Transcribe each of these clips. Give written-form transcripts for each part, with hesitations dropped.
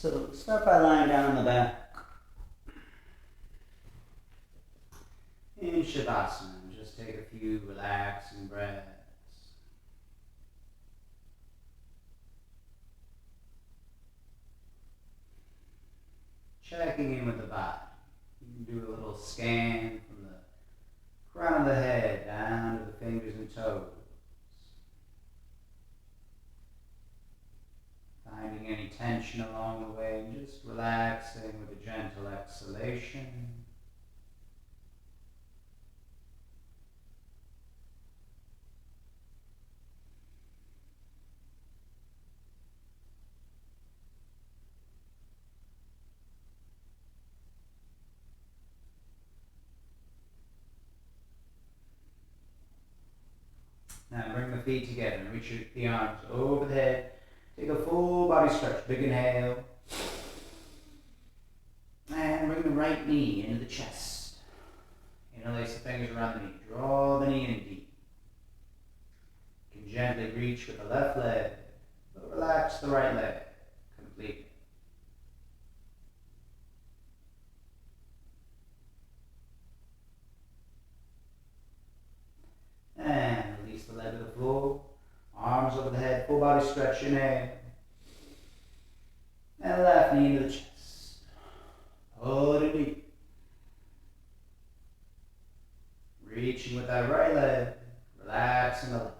So start by lying down on the back in Shavasana. Just take a few relaxing breaths. Checking in with the body. You can do a little scan from the crown of the head down to the fingers and toes. Finding any tension along the way and just relaxing with a gentle exhalation. Now bring the feet together and reach the arms over the head. Take a full body stretch. Big inhale. And bring the right knee into the chest. Interlace the fingers around the knee. Draw the knee in deep. You can gently reach with the left leg, but relax the right leg completely. And release the leg to the floor. Arms over the head, full body stretch, inhale. And left knee into the chest. Hold it deep. Reaching with that right leg, relaxing the left.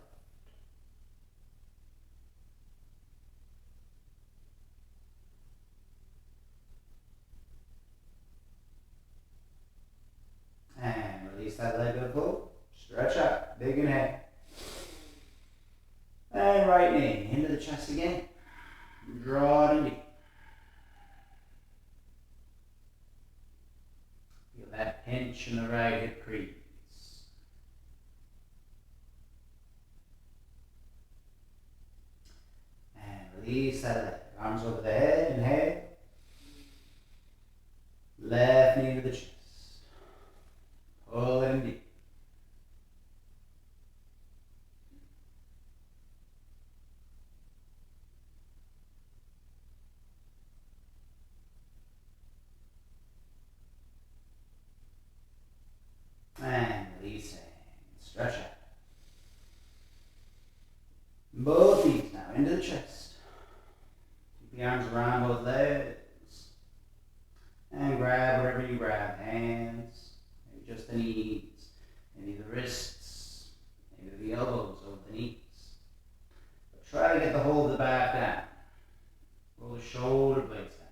And release that leg to the floor. Stretch out, big inhale. And right knee into the chest again. Draw it in deep. Feel that pinch in the right hip crease. And release that leg. Arms over the head, inhale. Left knee to the chest. Pull it in deep. And releasing. Stretch out. Both knees now into the chest. Keep the arms around both legs. And grab whatever you grab. Hands, maybe just the knees, maybe the wrists, maybe the elbows over the knees. But try to get the whole of the back down. Roll the shoulder blades down.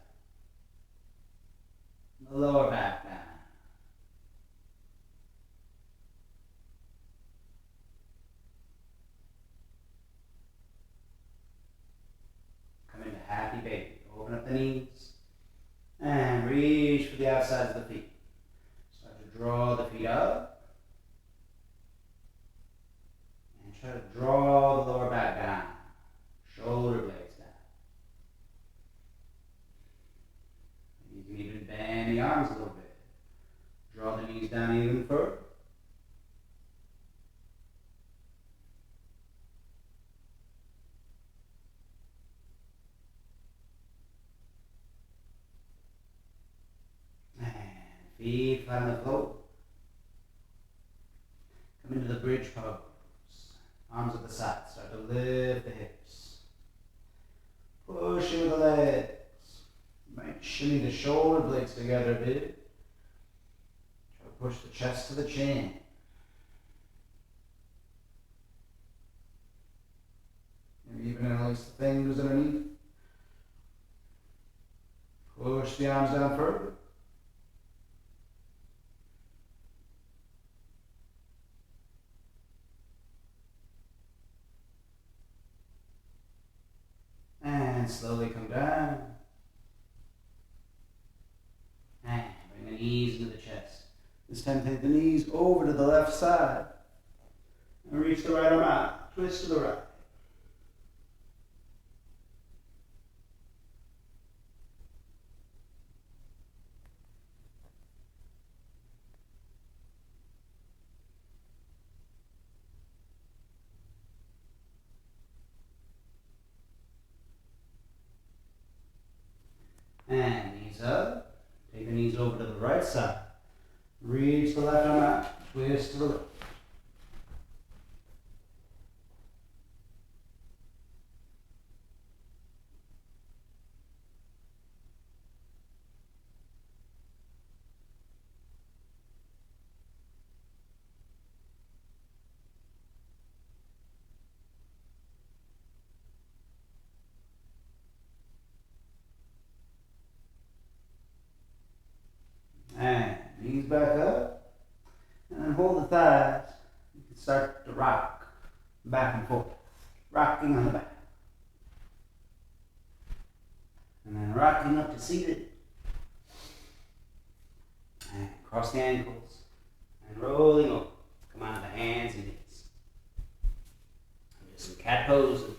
The lower back down. Come into happy baby. Open up the knees. And reach for the outsides of the feet. Start to draw the feet up. And try to draw the lower back down. Shoulder blades down. You can even bend the arms a little bit. Draw the knees down even further. Feet flat on the floor. Come into the bridge pose. Arms at the side. Start to lift the hips. Push in with the legs. You might shimmy the shoulder blades together a bit. Try to push the chest to the chin. Maybe even interlace the fingers underneath. Push the arms down further. And slowly come down. And bring the knees into the chest. This time take the knees over to the left side. And reach the right arm out. Twist to the right. side. Reach the left arm out, twist to the left. And knees back up. And hold the thighs. You can start to rock back and forth. Rocking on the back. And then rocking up to seated. And cross the ankles. And rolling over. Come on to hands and knees. And do some cat poses.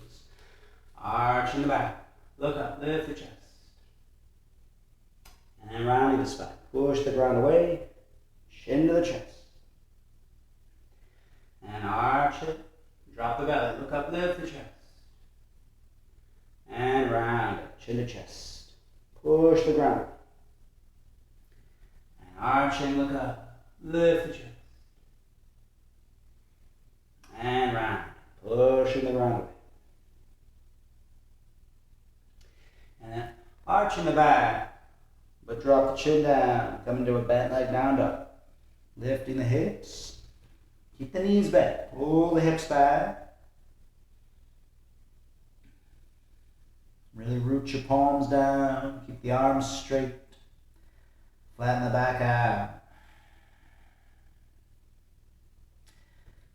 Arch in the back. Look up, lift the chest. And rounding the spine. Push the ground away. Chin to the chest. And arch it. Drop the belly. Look up, lift the chest. And round it. Chin to chest. Push the ground away. And arching, look up. Lift the chest. And round. Pushing the ground away. And then arching the back. But drop the chin down. Come into a bent leg down dog. Lifting the hips. Keep the knees back. Pull the hips back. Really root your palms down. Keep the arms straight. Flatten the back out.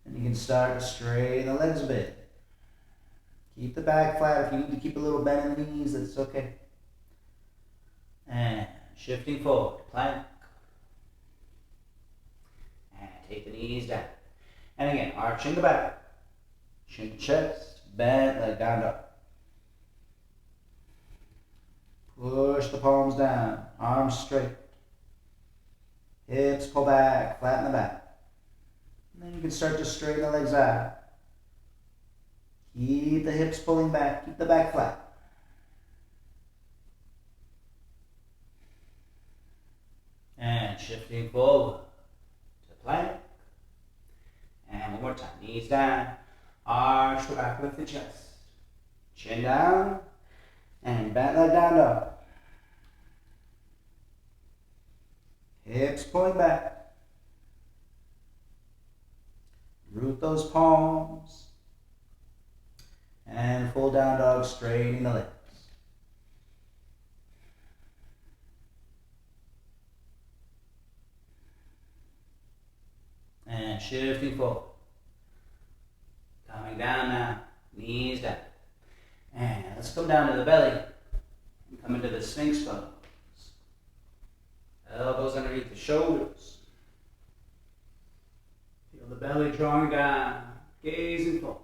And you can start to straighten the legs a bit. Keep the back flat. If you need to keep a little bend in the knees, that's okay. And shifting forward, plank. And take the knees down. And again, arching the back. Chin to chest, bend, leg down dog. Push the palms down, arms straight. Hips pull back, flatten the back. And then you can start to straighten the legs out. Keep the hips pulling back, keep the back flat. And shifting forward to plank. And one more time. Knees down. Arch the back, lift the chest. Chin down. And bent leg down dog. Hips pulling back. Root those palms. And full down dog, straightening the legs. And shifting forward. Coming down now. Knees down. And let's come down to the belly. And come into the Sphinx pose. Elbows underneath the shoulders. Feel the belly drawing down. Gazing forward.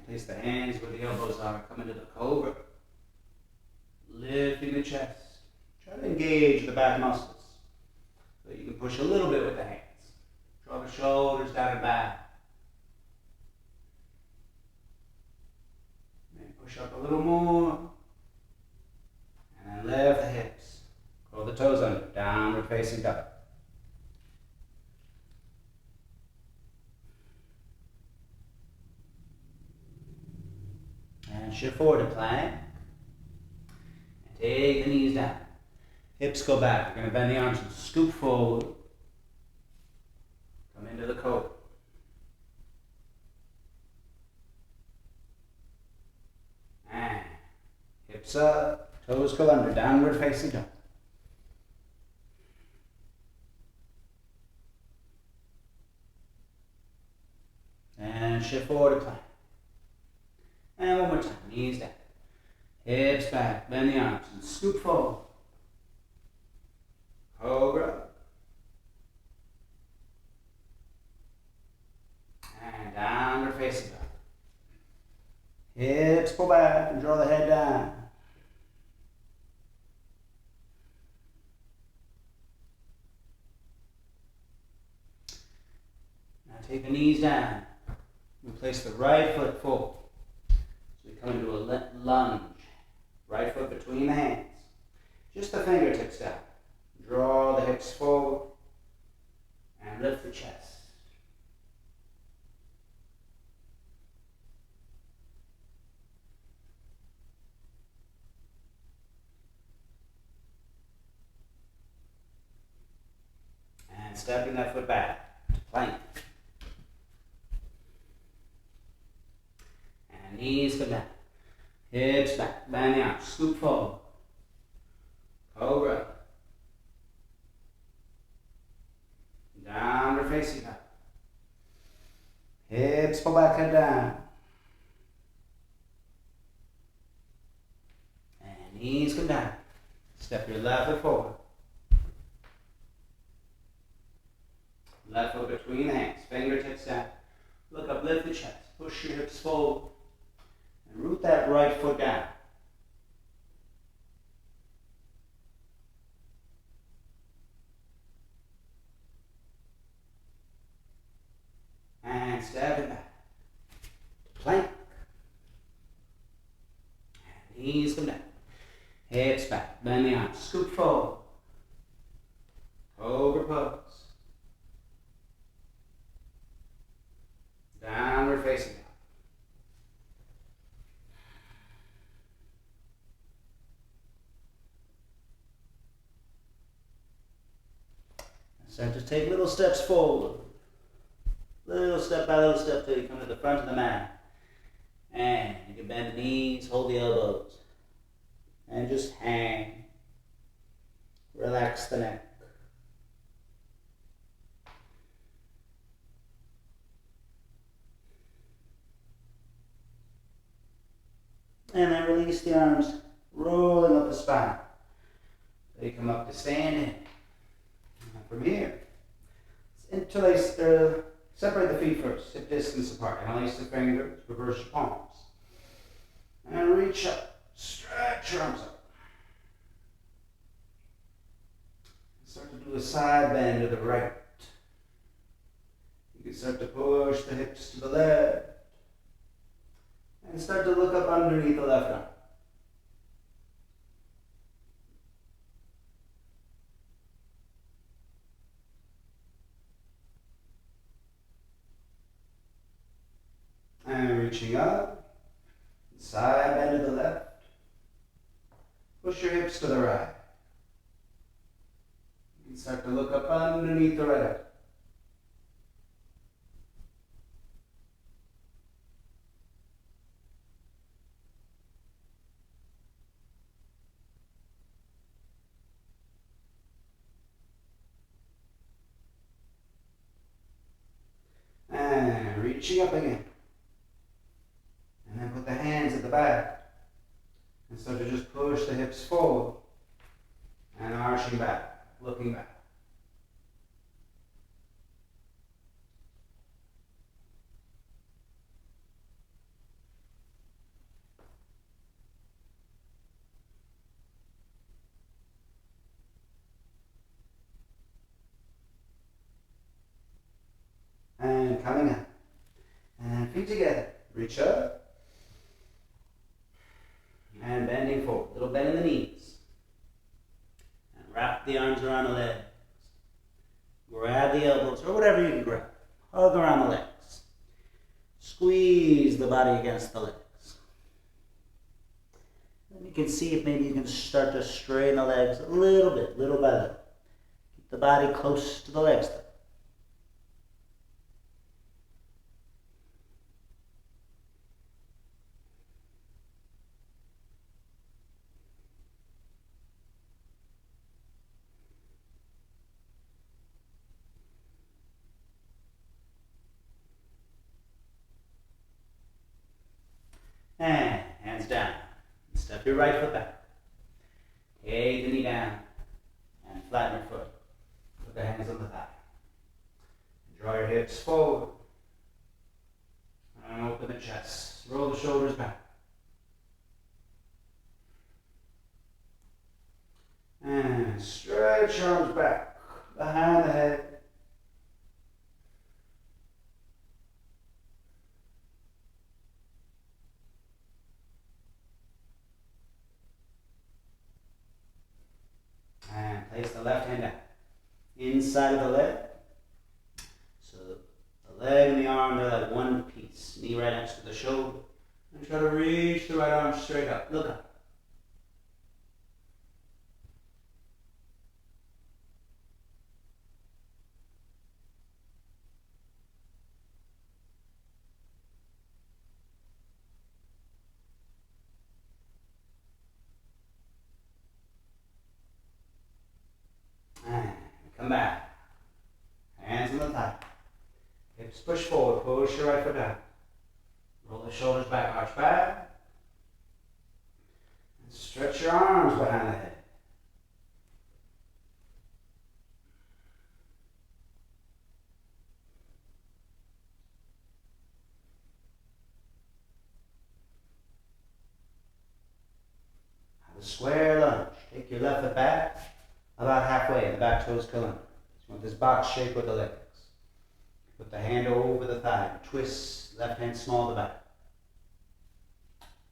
Place the hands where the elbows are. Come into the cobra. Lifting the chest. Try to engage the back muscles. So you can push a little bit with the hands. Draw the shoulders down and back. And then push up a little more. And then lift the hips. Curl the toes under. Downward facing dog. And shift forward to plank. And take the knees down. Hips go back. We're going to bend the arms and scoop forward. Come into the cobra. And hips up. Toes go under. Downward facing dog. And shift forward to plank. And one more time, knees down. Hips back, bend the arms and scoop forward. Cobra. And downward facing dog. Hips pull back and draw the head down. take the knees down. We place the right foot forward. So we come into a lunge. Right foot between the hands. Just the fingertips down. Draw the hips forward and lift the chest. And stepping that foot back to plank. And knees come down. Hips back. Bend the arms. Scoop forward. Cobra. Downward facing dog. Hips pull back and down. And knees come down. Step your left foot forward. Left foot between the hands. Fingertips down. Look up, lift the chest. Push your hips forward. And root that right foot down. And step it back. Plank. And knees come down. Hips back. Bend the arms. Scoop forward. Cobra pose. Downward facing dog. Start to take little steps forward. Little step by little step till you come to the front of the mat. And you can bend the knees, hold the elbows. And just hang. Relax the neck. And then release the arms, rolling up the spine. They come up to standing. And from here, interlace, separate the feet first, hip distance apart. Interlace the fingers, reverse your palms. And reach up, stretch your arms up. Start to do a side bend to the right. You can start to push the hips to the left. And start to look up underneath the left arm. And reaching up, side bend to the left. Push your hips to the right. You can start to look up underneath the right arm. And reaching up again. And then put the hands at the back. And start to just push the hips forward. And arching back, looking back. And coming up. And feet together. Reach up. And bending forward. Little bend in the knees. And wrap the arms around the legs. Grab the elbows or whatever you can grab. Hug around the legs. Squeeze the body against the legs. And you can see if maybe you can start to straighten the legs a little bit, little by little. Keep the body close to the legs though. And hands down. Step your right foot back. Take the knee down and flatten your foot. Put the hands on the thigh. Draw your hips forward. And open the chest. Roll the shoulders back. And stretch your arms back behind the head. inside of the leg. So the leg and the arm, they're like one piece. Knee right next to the shoulder. And try to reach the right arm straight up. Look up. And come back. Hands on the thigh. Hips push forward. Push your right foot down. Roll the shoulders back, arch back. And stretch your arms behind the head. Have a square lunge. Take your left foot back about halfway. The back toes curl under. You want this box shape with the legs. Put the hand over the thigh. Twist, left hand small to the back.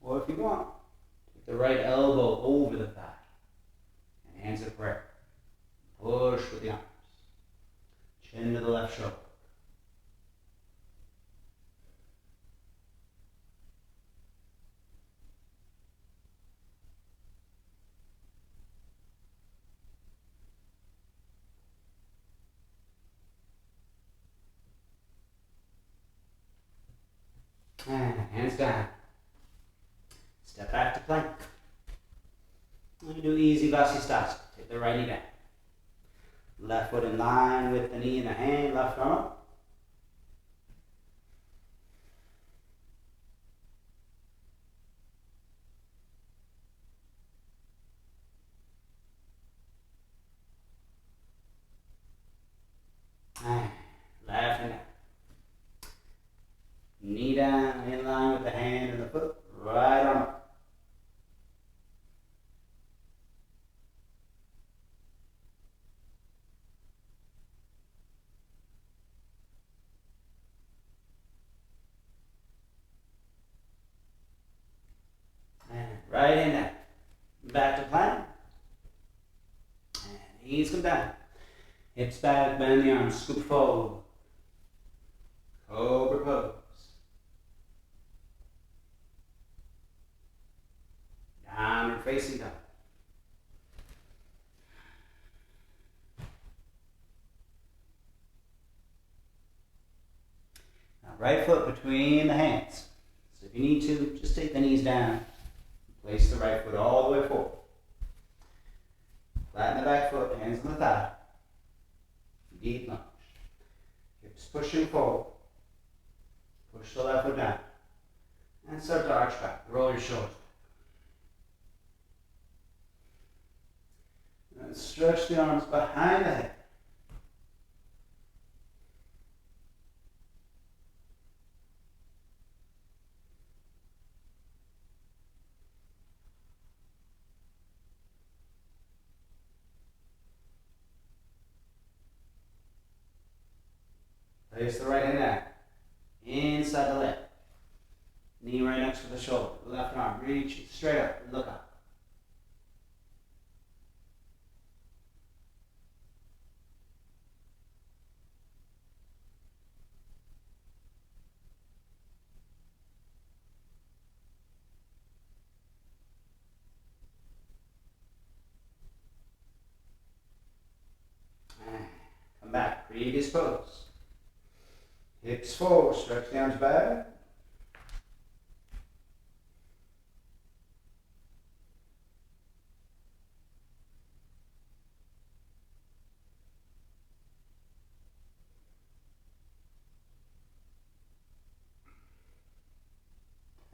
Or if you want, take the right elbow over the thigh. And hands at prayer. Push with the arms. Chin to the left shoulder. And hands down. Step back to plank. And do easy Vasisthasana. Take the right knee down. Left foot in line with the knee and the hand. Left arm up. And left and down. Knee down, in line with the hand and the foot. Right arm up. And right in down. Back to plank. And knees come down. Hips back, bend the arms, scoop forward. Cobra pose. Downward facing dog. Now right foot between the hands. So if you need to, just take the knees down. Place the right foot all the way forward. Flatten the back foot, hands on the thigh. Deep lunge. Hips pushing forward. Push the left foot down. And start to arch back. Roll your shoulders. And stretch the arms behind the head. Place the right hand down. Inside the leg. Knee right next to the shoulder. Left arm. Reach straight up. Look up. And come back. Previous pose. Hips forward, stretch the arms back.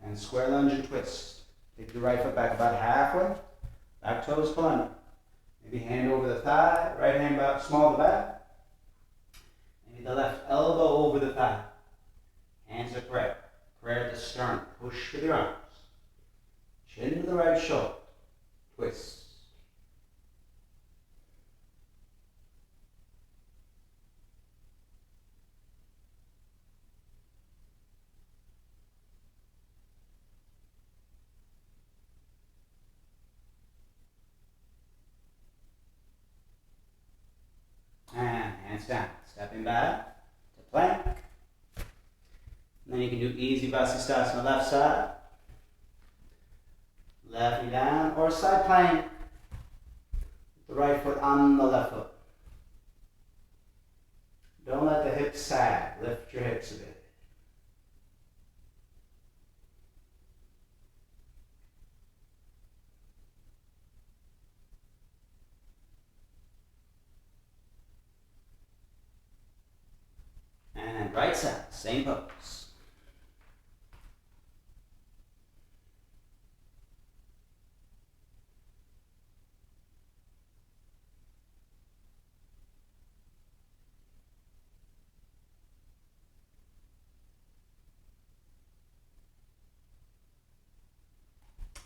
And square lunge and twist. Take your right foot back about halfway. Back toes pull under. Maybe hand over the thigh, right hand back, small to the back. Maybe the left elbow over the thigh. Hands at prayer. Prayer at the sternum. Push with your arms. Chin to the right shoulder. Twist. And plank. And then you can do easy Vasisthasana on the left side. Left knee down, or side plank. The right foot on the left foot. Don't let the hips sag. Lift your hips a bit. And right side, same pose.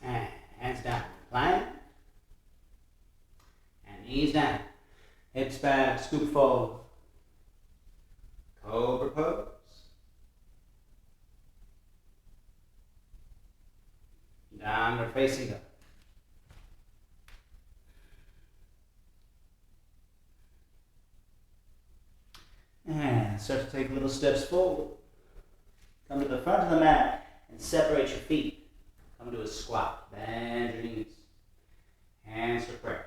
And hands down, plank. And knees down. Hips back, scoop forward. Cobra pose. Downward facing dog. And start to take little steps forward. Come to the front of the mat and separate your feet. Come to a squat. Bend your knees. Hands for prayer.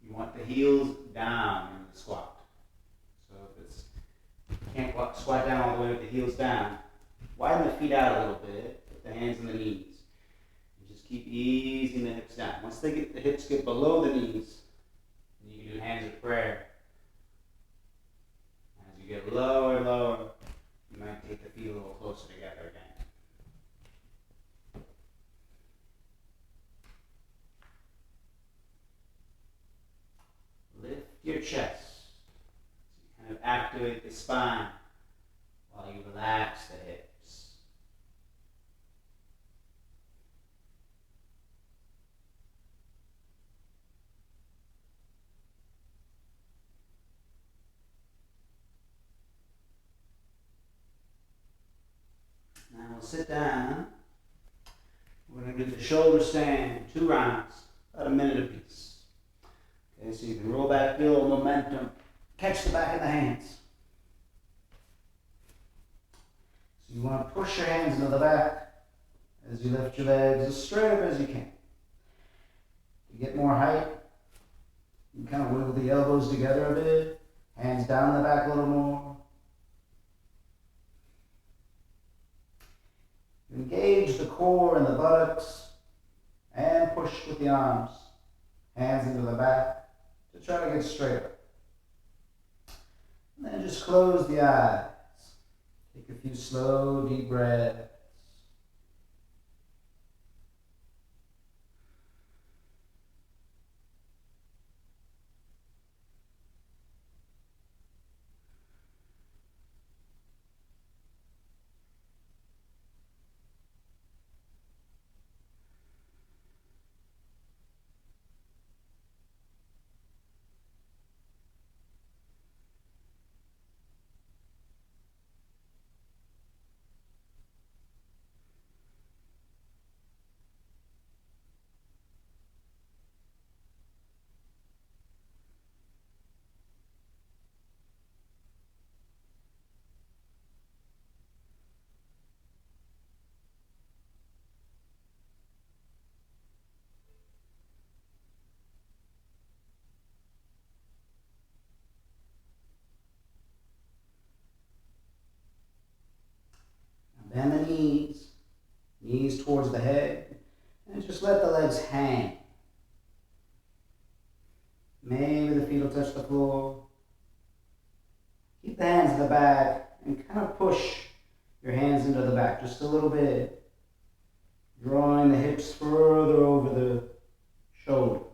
You want the heels down in the squat. So if you can't squat down all the way with the heels down, widen the feet out a little bit. Put the hands on the knees. And just keep easing the hips down. Once the hips get below the knees, you can do hands of prayer. As you get lower and lower, you might take the feet a little closer together again. Lift your chest. So you kind of activate the spine while you relax the hips. Now we'll sit down. We're going to do the shoulder stand, 2 rounds, about a minute apiece. Okay, so you can roll back, feel a little momentum, catch the back of the hands. So you want to push your hands into the back as you lift your legs as straight up as you can. To get more height, you can kind of wiggle the elbows together a bit, hands down the back a little more. Engage the core and the buttocks and push with the arms, hands into the back to try to get straighter. And then just close the eyes. Take a few slow, deep breaths. Bend the knees towards the head, and just let the legs hang. Maybe the feet will touch the floor. Keep the hands in the back and kind of push your hands into the back just a little bit, drawing the hips further over the shoulders.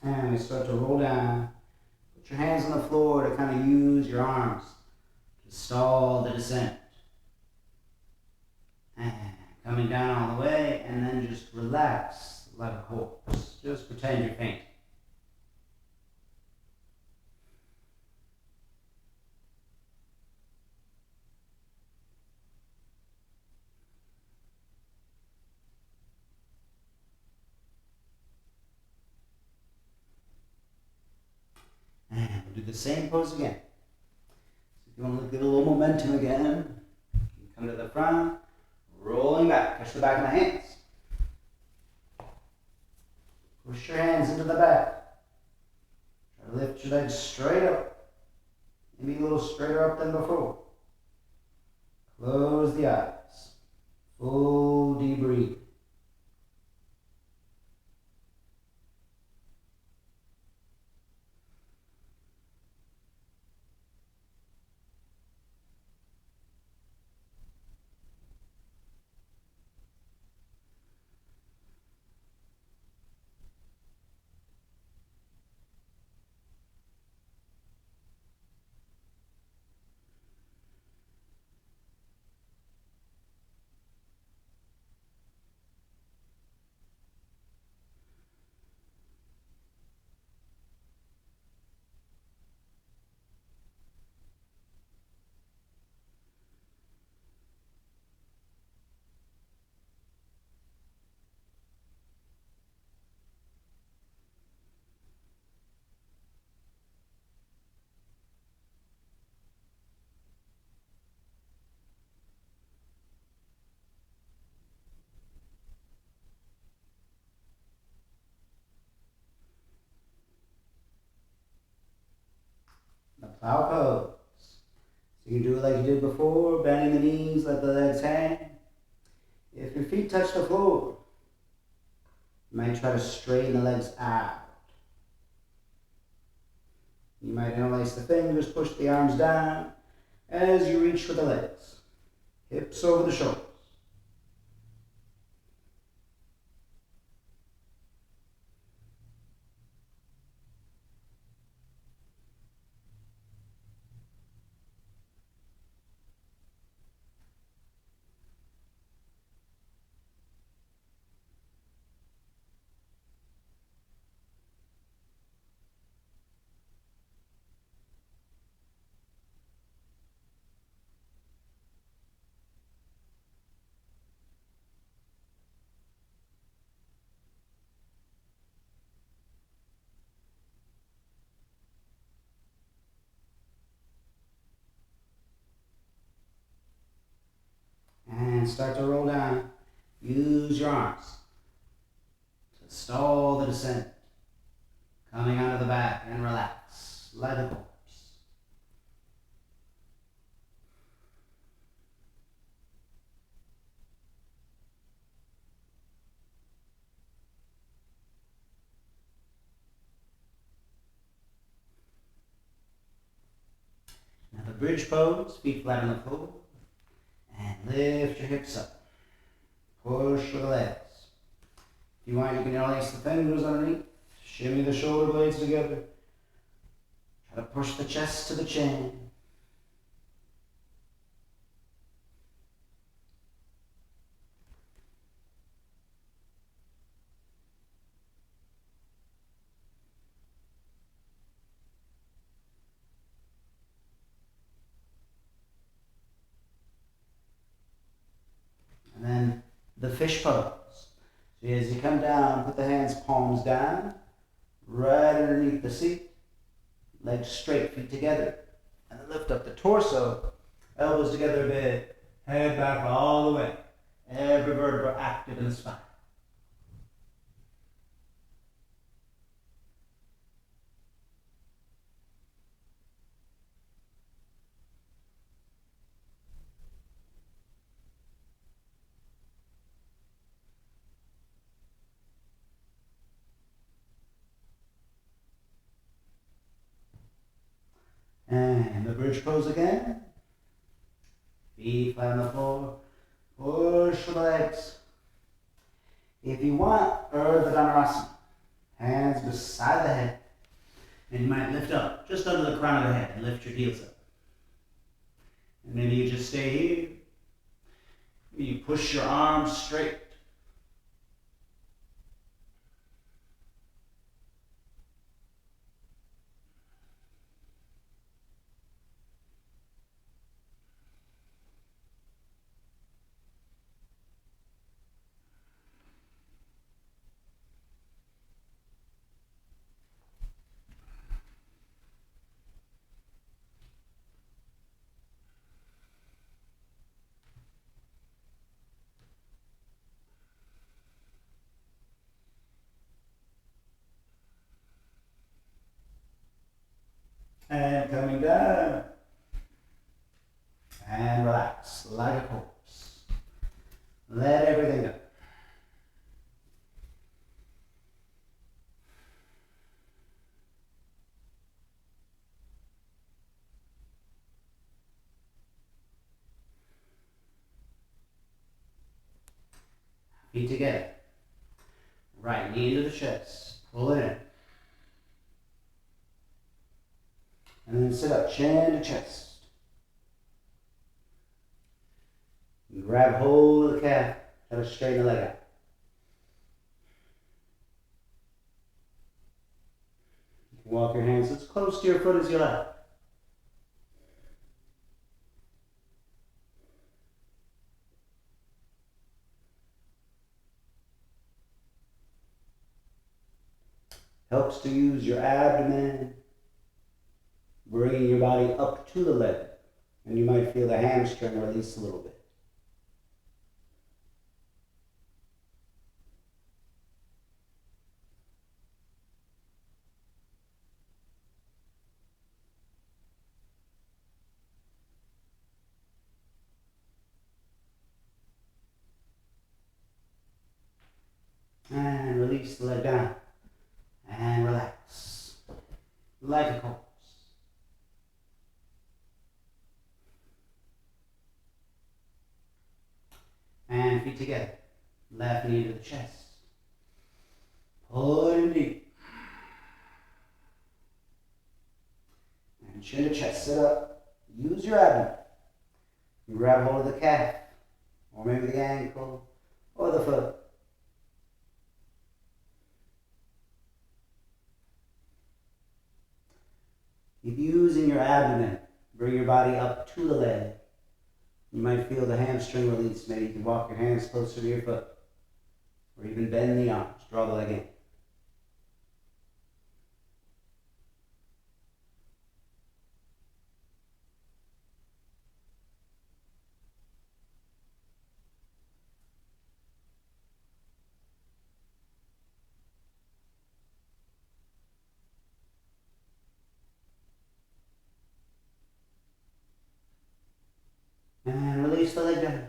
And we start to roll down. Put your hands on the floor to kind of use your arms to stall the descent. And coming down on the way, and then just relax like a horse. Just pretend you're fainting. And we'll do the same pose again. So if you want to get a little momentum again, you can come to the front, rolling back, catch the back of the hands. Push your hands into the back. Try to lift your legs straight up. Maybe a little straighter up than before. Close the eyes. Full deep breath. The plow pose. So you can do it like you did before, bending the knees, let the legs hang. If your feet touch the floor, you might try to straighten the legs out. You might interlace the fingers, push the arms down as you reach for the legs. Hips over the shoulders. And start to roll down. Use your arms to stall the descent. Coming onto the back and relax like a horse. Now the bridge pose, feet flat on the floor. And lift your hips up. Push with the legs. If you want, you can interlace the fingers underneath. Shimmy the shoulder blades together. Try to push the chest to the chin. And then the fish pose. So as you come down, put the hands palms down, right underneath the seat, legs straight, feet together, and then lift up the torso, elbows together a bit, head back all the way, every vertebra active in the spine. And the bridge pose again. Feet flat on the floor. Push the legs. If you want, Urdhva Dhanurasana. Hands beside the head. And you might lift up, just under the crown of the head, and lift your heels up. And maybe you just stay here. You push your arms straight. And coming down. And relax like a corpse. Let everything go. Feet together. Right knee into the chest. Pull it in. And then sit up, chin to chest. And grab hold of the calf. Try to straighten the leg out. You can walk your hands as close to your foot as you like. Helps to use your abdomen, bringing your body up to the leg. And you might feel the hamstring release a little bit. And release the leg down. And relax. Like a corpse. And feet together. Left knee to the chest. Pull in deep. And chin to chest. Sit up. Use your abdomen. And grab hold of the calf. Or maybe the ankle. Or the foot. Keep using your abdomen. Bring your body up to the leg. You might feel the hamstring release. Maybe you can walk your hands closer to your foot. Or even bend the arms. Draw the leg in. And release the leg down.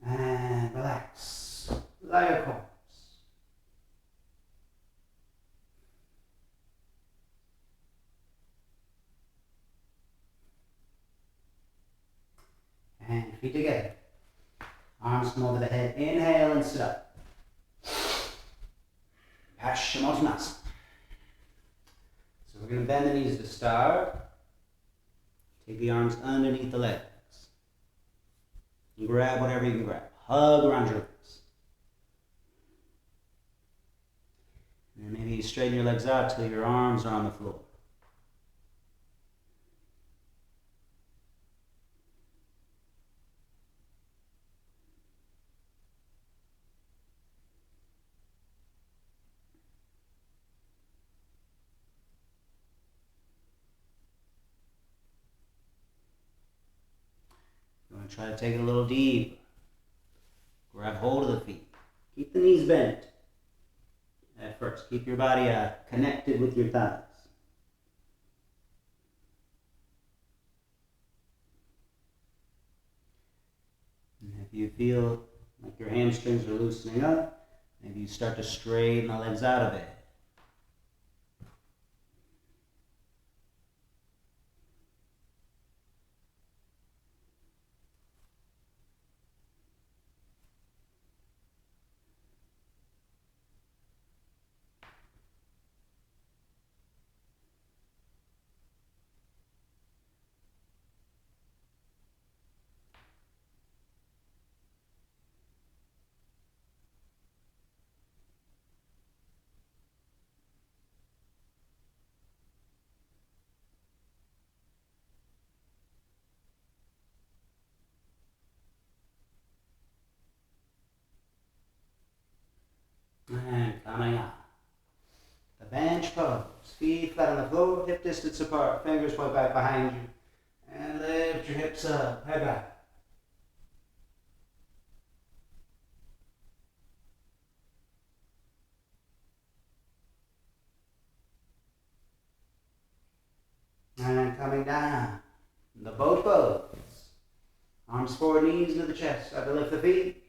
And relax. Like a corpse. And feet together. Arms come over the head. Inhale and sit up. Paschimottanasana. So we're going to bend the knees to start. Take the arms underneath the legs. And grab whatever you can grab. Hug around your legs. And then maybe you straighten your legs out till your arms are on the floor. You want to try to take it a little deeper. Grab hold of the feet. Keep the knees bent at first. Keep your body connected with your thighs. And if you feel like your hamstrings are loosening up, maybe you start to straighten the legs out of it. Feet flat on the floor, hip distance apart, fingers point back behind you. And lift your hips up, head back. And coming down, the boat pose. Arms forward, knees into the chest. Start to lift the feet.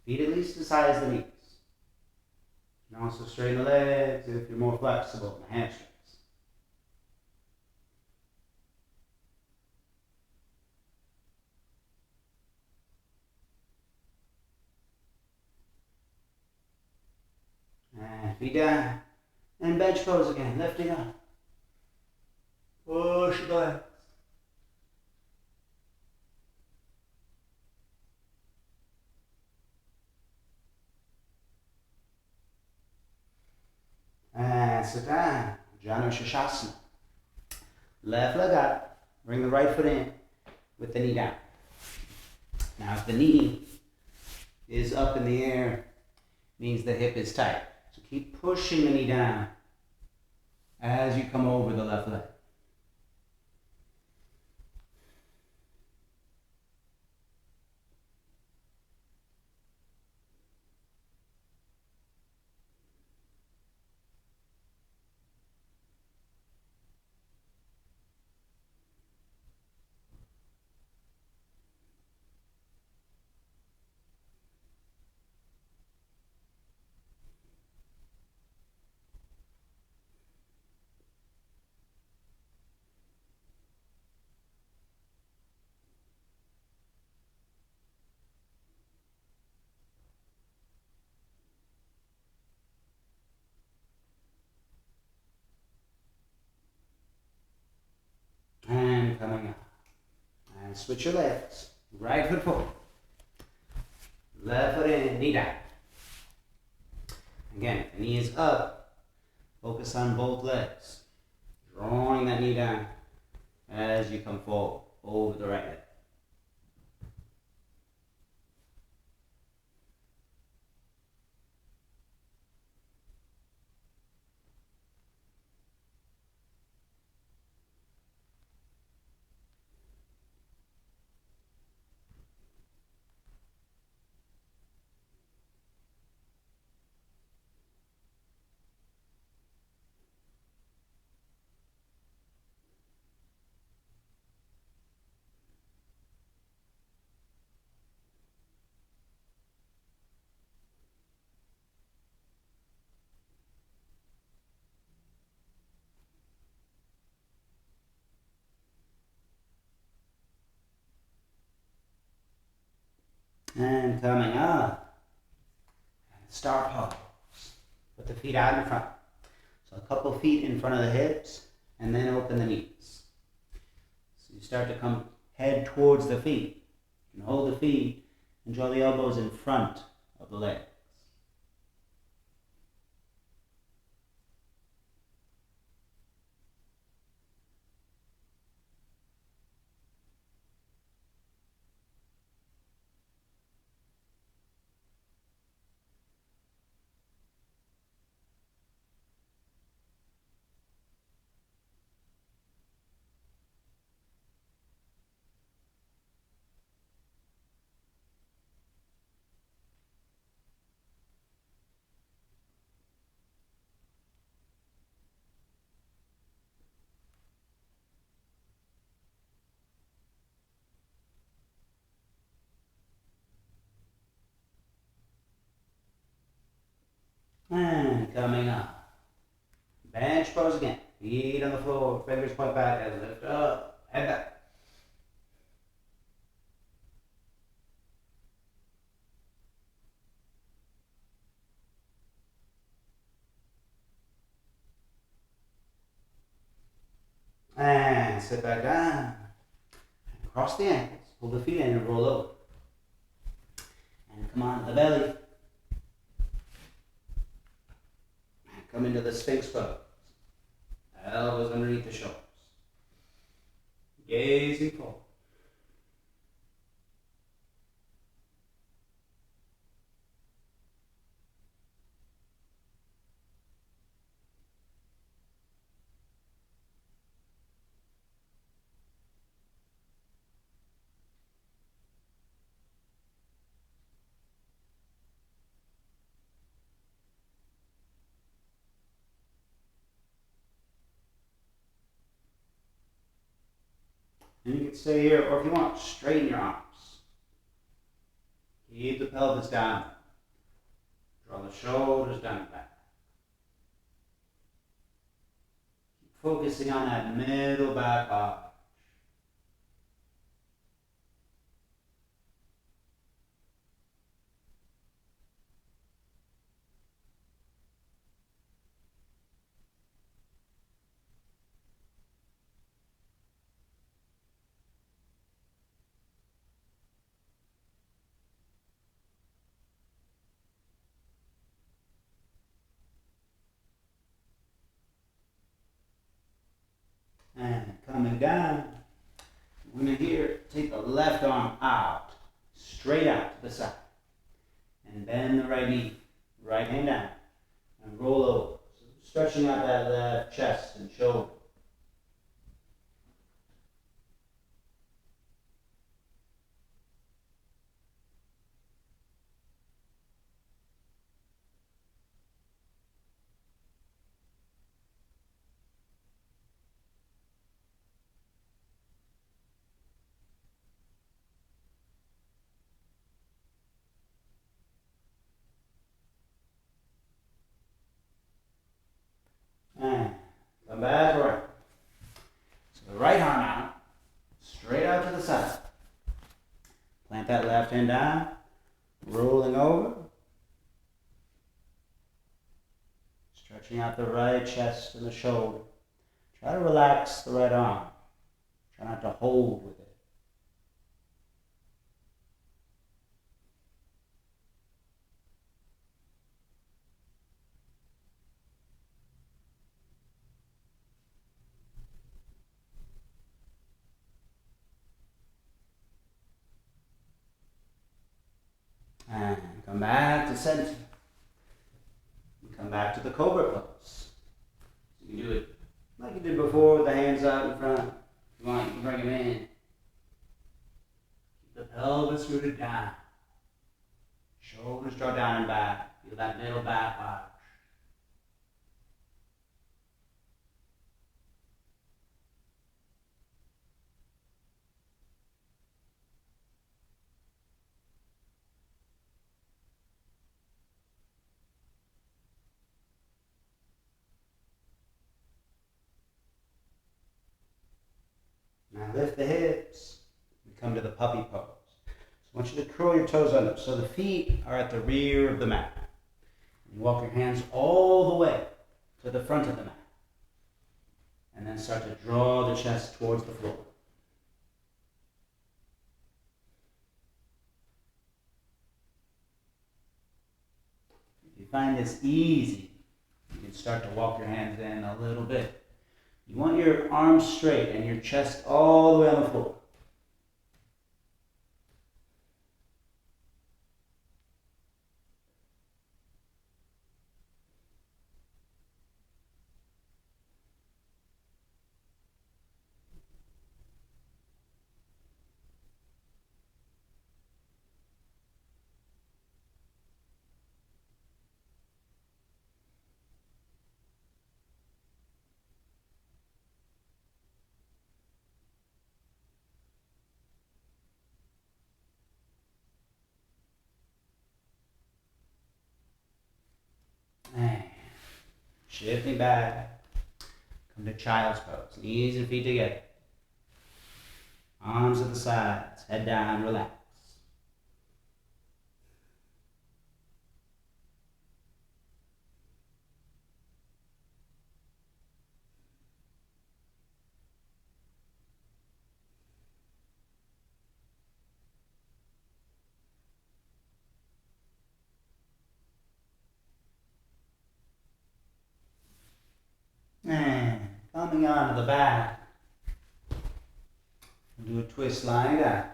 Feet at least the size of the knees. You can also straighten the legs if you're more flexible, the hamstrings. And feet down. And bench pose again, lifting up. Push the legs. And sit down, Janu Shashasana. Left leg up, bring the right foot in with the knee down. Now if the knee is up in the air, means the hip is tight. So keep pushing the knee down as you come over the left leg. And coming up. And switch your legs. Right foot forward. Left foot in, knee down. Again, if the knee is up, focus on both legs. Drawing that knee down as you come forward over the right leg. And coming up, star pose. Put the feet out in front. So a couple feet in front of the hips, and then open the knees. So you start to come head towards the feet. You can hold the feet and draw the elbows in front of the legs. And coming up. Bench pose again. Feet on the floor, fingers point back as lift up, head back. And sit back down. Cross the ankles, pull the feet in and roll over. And come on to the belly. And come into the Sphinx pose. Elbows underneath the shoulders. Gazing forward. And you can stay here, or if you want, straighten your arms. Keep the pelvis down. Draw the shoulders down and back. Keep focusing on that middle back arch. And coming down, we're going to here take the left arm out, straight out to the side. And bend the right knee, right hand down, and roll over. So stretching out that left chest and shoulder. And come back right. So the right arm out, straight out to the side. Plant that left hand down, rolling over. Stretching out the right chest and the shoulder. Try to relax the right arm. Try not to hold with it. And come back to center. Come back to the cobra pose. You can do it like you did before with the hands out in front. If you want, you can bring them in. Keep the pelvis rooted down. Shoulders draw down and back. Feel that middle back arch. Now lift the hips. We come to the puppy pose. So I want you to curl your toes under. So the feet are at the rear of the mat. You walk your hands all the way to the front of the mat. And then start to draw the chest towards the floor. If you find this easy, you can start to walk your hands in a little bit. You want your arms straight and your chest all the way on the floor. And shifting back. Come to child's pose. Knees and feet together. Arms at the sides. Head down. Relax. And coming onto the back. Do a twist lying down.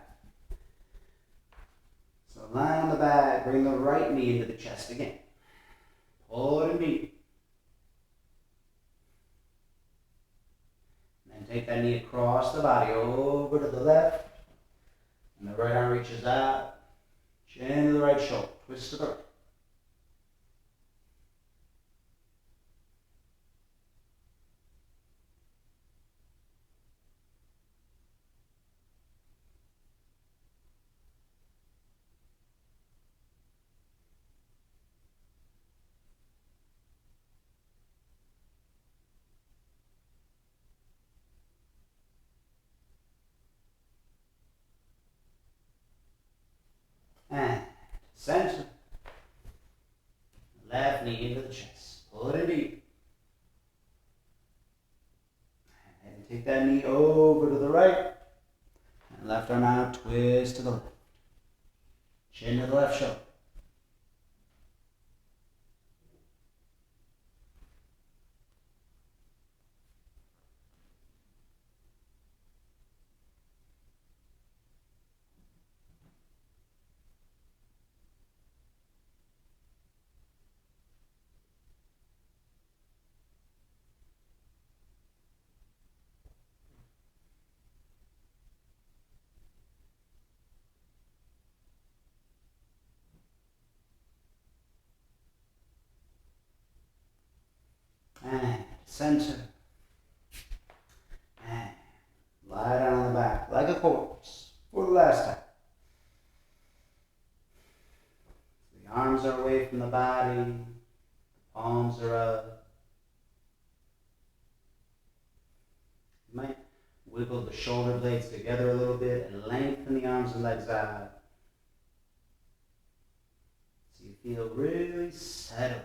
So lie on the back, bring the right knee into the chest again. Pull it in deep. And then take that knee across the body over to the left. And the right arm reaches out. Chin to the right shoulder. Twist to the right. center. Left knee into the chest. Pull it in deep. And take that knee over to the right. And left arm out, twist to the left. Chin to the left shoulder. And center. And lie down on the back like a corpse for the last time. The arms are away from the body. The palms are up. You might wiggle the shoulder blades together a little bit and lengthen the arms and legs out. So you feel really settled.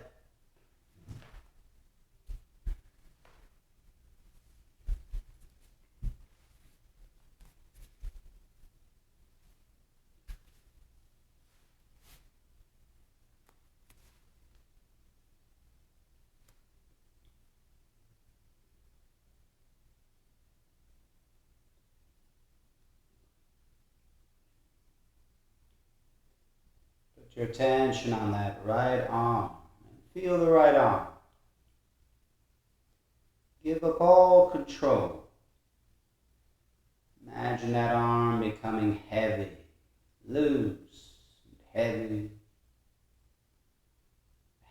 Put your attention on that right arm. And feel the right arm. Give up all control. Imagine that arm becoming heavy, loose, and heavy.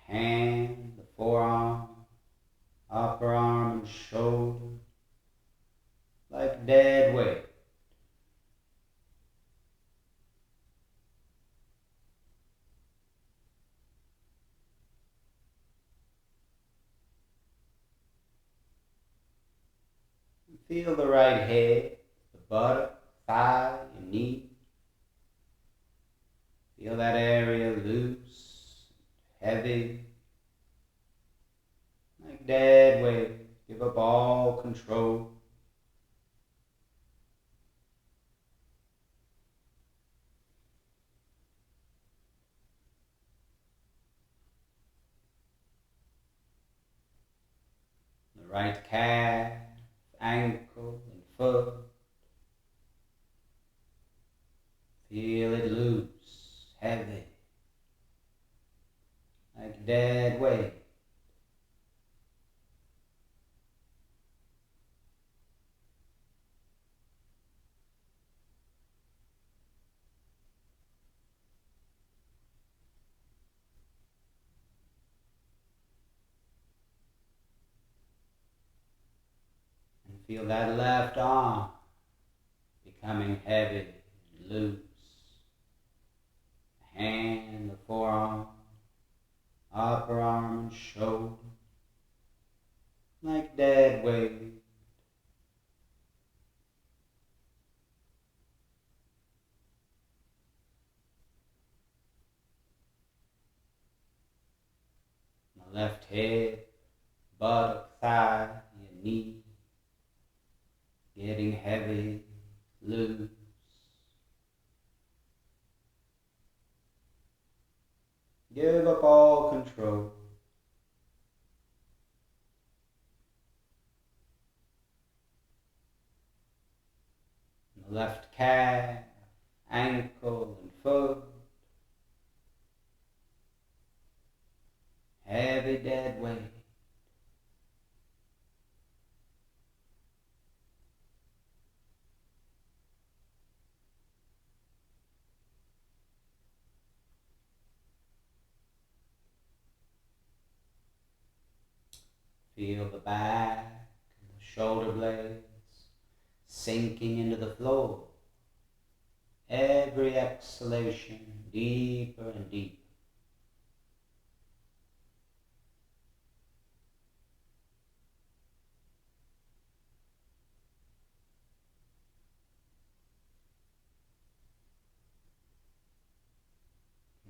The hand, the forearm, upper arm and shoulder, like dead weight. Feel the right head, the buttock, thigh, your knee. Feel that area loose, heavy, like dead weight. Give up all control. The right calf, ankle, and foot. Feel it loose, heavy, like dead weight. And feel that left arm becoming heavy and loose. The hand, the forearm, upper arm and shoulder, like dead weight. The left hip, buttock, thigh, your knee, getting heavy, loose. Give up all control. The left calf, ankle, and foot. Heavy dead weight. Feel the back and the shoulder blades sinking into the floor. Every exhalation deeper and deeper.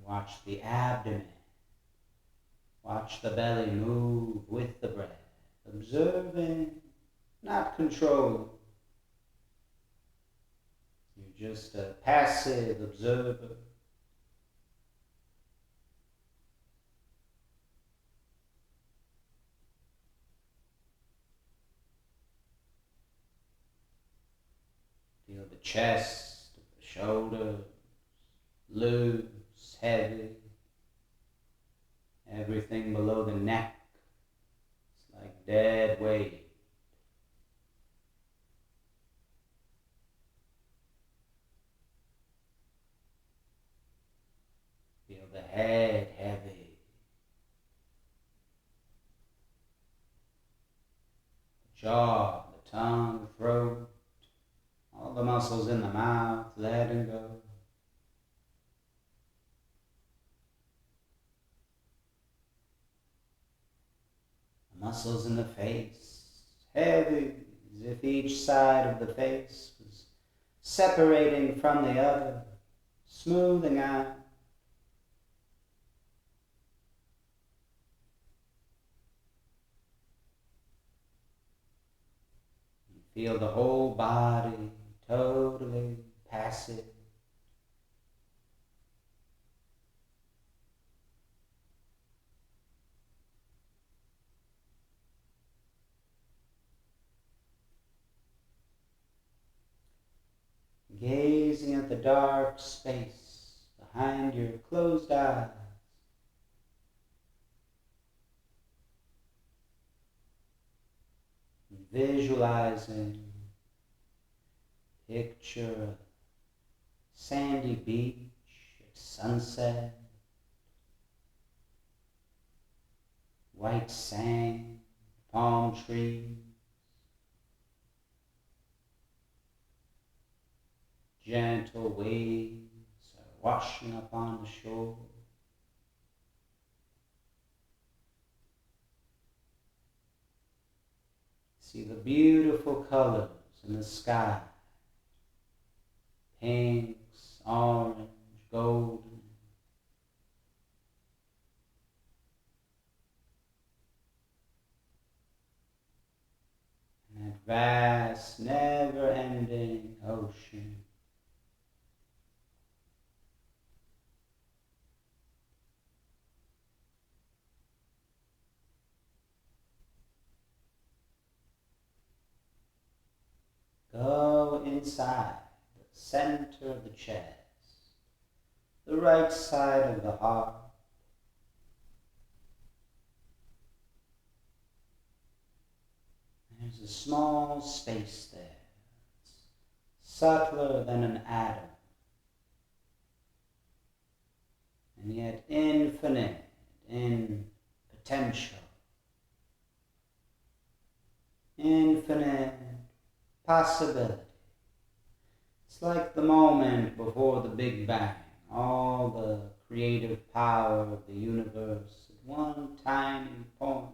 Watch the abdomen. Watch the belly move with the breath. Observing, not controlling. You're just a passive observer. Feel the chest, the shoulders, loose, heavy. Everything below the neck is like dead weight. Feel the head heavy. The jaw, the tongue, the throat, all the muscles in the mouth, letting go. The muscles in the face, heavy, as if each side of the face was separating from the other, smoothing out. You feel the whole body totally passive. Gazing at the dark space behind your closed eyes. Visualizing, picture a sandy beach at sunset, white sand, palm trees, gentle waves are washing up on the shore. See the beautiful colors in the sky, pinks, orange, golden. And that vast, never-ending ocean. Go inside the center of the chest, the right side of the heart. There's a small space there. It's subtler than an atom, and yet infinite in potential, infinite possibility. It's like the moment before the Big Bang, all the creative power of the universe at one tiny point.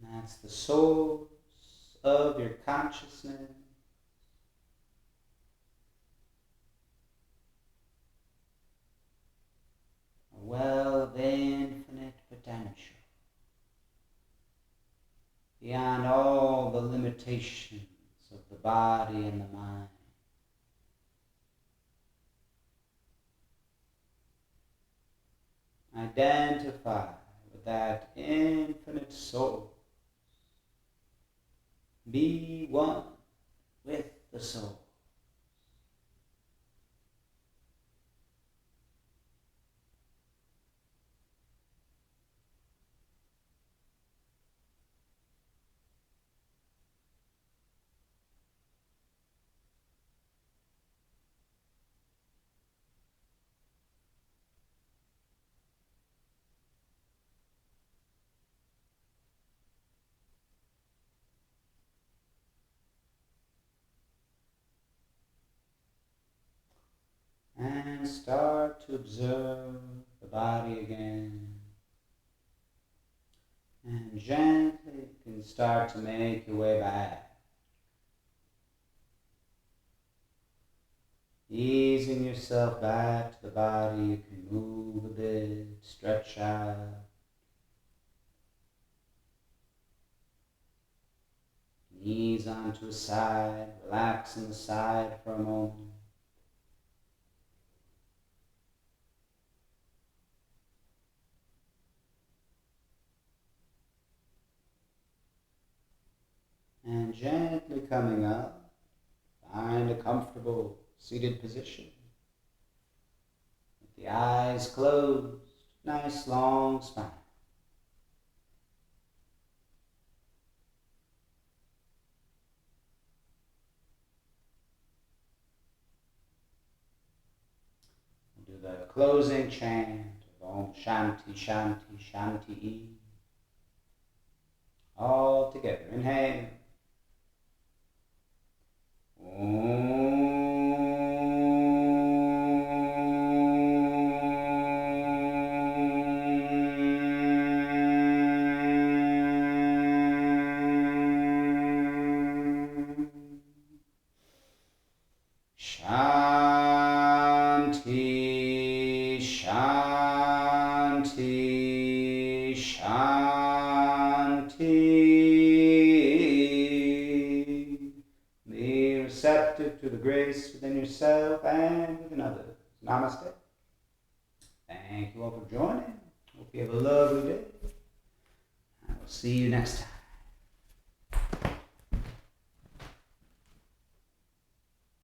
And that's the source of your consciousness. A well of infinite potential, beyond all the limitations of the body and the mind. Identify with that infinite source. Be one with the soul. And start to observe the body again. And gently you can start to make your way back Easing yourself back to the body, you can move a bit, stretch out. Knees onto a side, relax on the side for a moment. And gently coming up, find a comfortable seated position. With the eyes closed, nice long spine. We'll do the closing chant of Om Shanti Shanti Shanti. All together. Inhale. Shanti, Shanti, Shanti. Be receptive to the grace within yourself and within others. Namaste. Thank you all for joining. Hope you have a lovely day. I will see you next time.